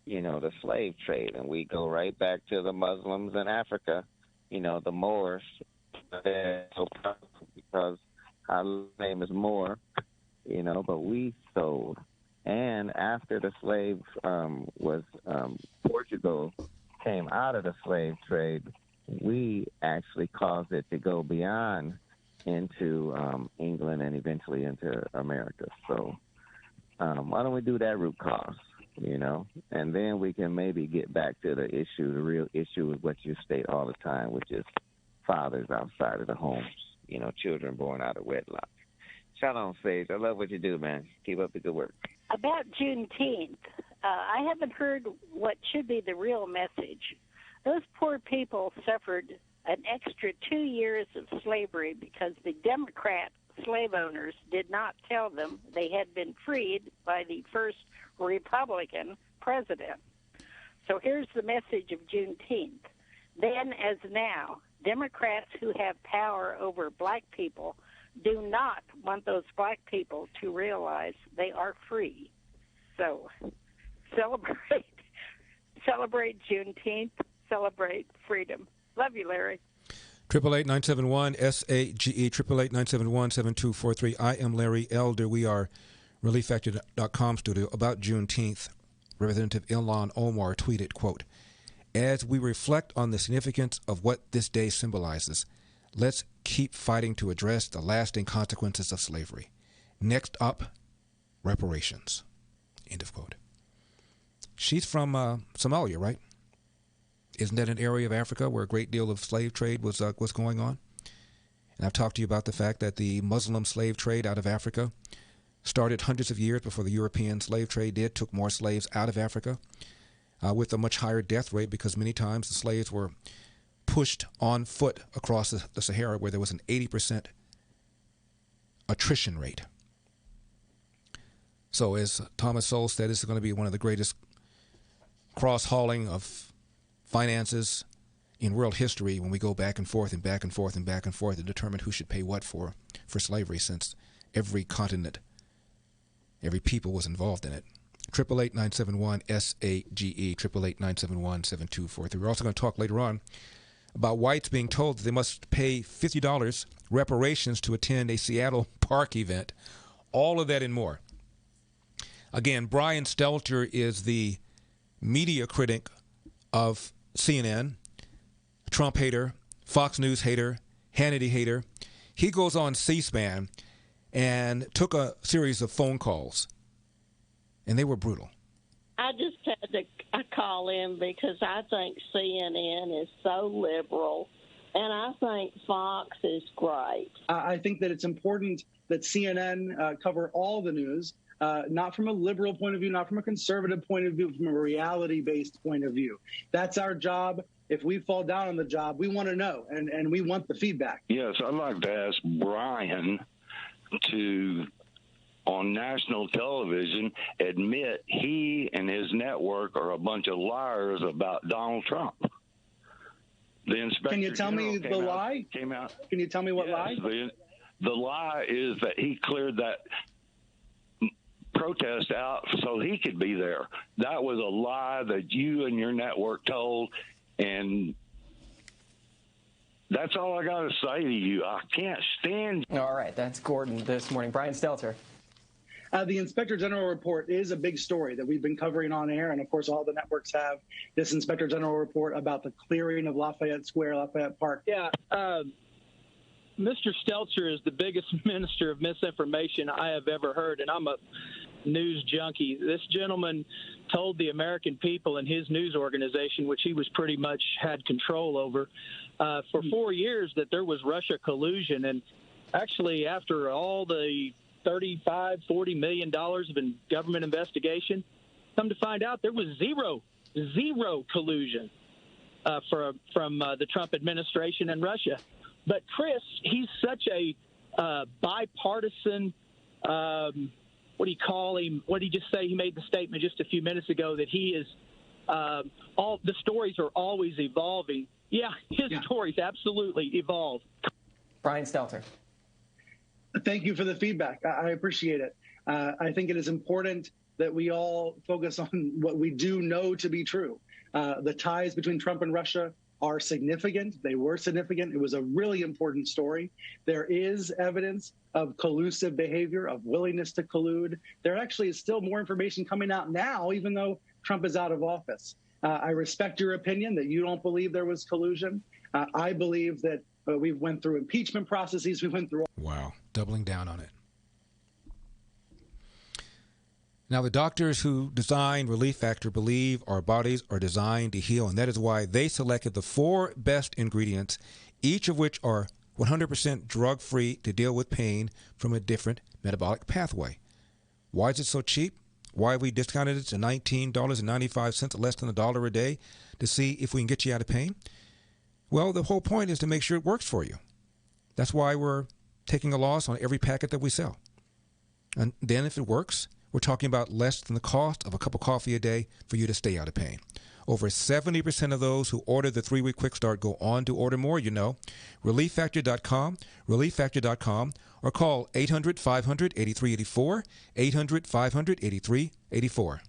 the slave trade. And we go right back to the Muslims in Africa, the Moors. They're so powerful because our name is Moor, but we sold. And after the slave Portugal came out of the slave trade, we actually caused it to go beyond into England and eventually into America. So why don't we do that root cause, and then we can maybe get back to the issue. The real issue is what you state all the time, which is fathers outside of the homes, children born out of wedlock. Shalom, Sage. I love what you do, man. Keep up the good work. About Juneteenth, I haven't heard what should be the real message. Those poor people suffered an extra 2 years of slavery because the Democrat slave owners did not tell them they had been freed by the first Republican president. So here's the message of Juneteenth. Then as now, Democrats who have power over black people do not want those black people to realize they are free. So celebrate Juneteenth, celebrate freedom. Love you, Larry. 888-971-SAGE, 888-971-7243. I am Larry Elder. We are ReliefFactor.com studio. About Juneteenth, Representative Ilhan Omar tweeted, quote, "As we reflect on the significance of what this day symbolizes, let's keep fighting to address the lasting consequences of slavery. Next up, reparations." End of quote. She's from Somalia, right? Isn't that an area of Africa where a great deal of slave trade was going on? And I've talked to you about the fact that the Muslim slave trade out of Africa started hundreds of years before the European slave trade did, took more slaves out of Africa with a much higher death rate because many times the slaves were pushed on foot across the Sahara where there was an 80% attrition rate. So as Thomas Sowell said, this is going to be one of the greatest cross-hauling of finances in world history when we go back and forth and back and forth and back and forth to determine who should pay what for slavery, since every continent, every people was involved in it. 888-971-SAGE, 888-971-7243. We're also going to talk later on about whites being told that they must pay $50 reparations to attend a Seattle Park event. All of that and more. Again, Brian Stelter is the media critic of CNN, Trump hater, Fox News hater, Hannity hater. He goes on C-SPAN and took a series of phone calls, and they were brutal. I just had to call in because I think CNN is so liberal, and I think Fox is great. I think that it's important that CNN cover all the news, not from a liberal point of view, not from a conservative point of view, from a reality-based point of view. That's our job. If we fall down on the job, we want to know, and we want the feedback. Yes, I'd like to ask Brian to, on national television, admit he and his network are a bunch of liars about Donald Trump. The Inspector Can you tell me the lie? Came out. Can you tell me what lie? The lie is that he cleared that protest out so he could be there. That was a lie that you and your network told, and that's all I got to say to you. I can't stand you. All right, that's Gordon this morning. Brian Stelter. The Inspector General report is a big story that we've been covering on air, and of course all the networks have this Inspector General report about the clearing of Lafayette Square, Lafayette Park. Yeah, Mr. Stelter is the biggest minister of misinformation I have ever heard, and I'm a news junkie. This gentleman told the American people and his news organization, which he was pretty much had control over, for 4 years that there was Russia collusion. And actually, after all the $35-40 million of government investigation, come to find out there was zero collusion from the Trump administration and Russia. But Chris, he's such a bipartisan. What do you call him? What did he just say? He made the statement just a few minutes ago that he is all the stories are always evolving. Yeah, his stories absolutely evolve. Brian Stelter. Thank you for the feedback. I appreciate it. I think it is important that we all focus on what we do know to be true. The ties between Trump and Russia are significant. They were significant. It was a really important story. There is evidence of collusive behavior, of willingness to collude. There actually is still more information coming out now, even though Trump is out of office. I respect your opinion that you don't believe there was collusion. I believe that we went through impeachment processes. We went through. Wow, doubling down on it. Now, the doctors who designed Relief Factor believe our bodies are designed to heal, and that is why they selected the 4 best ingredients, each of which are 100% drug-free to deal with pain from a different metabolic pathway. Why is it so cheap? Why have we discounted it to $19.95, less than $1 a day, to see if we can get you out of pain? Well, the whole point is to make sure it works for you. That's why we're taking a loss on every packet that we sell. And then if it works, we're talking about less than the cost of a cup of coffee a day for you to stay out of pain. Over 70% of those who order the 3-week quick start go on to order more, you know. ReliefFactor.com, ReliefFactor.com, or call 800-500-8384, 800-500-8384.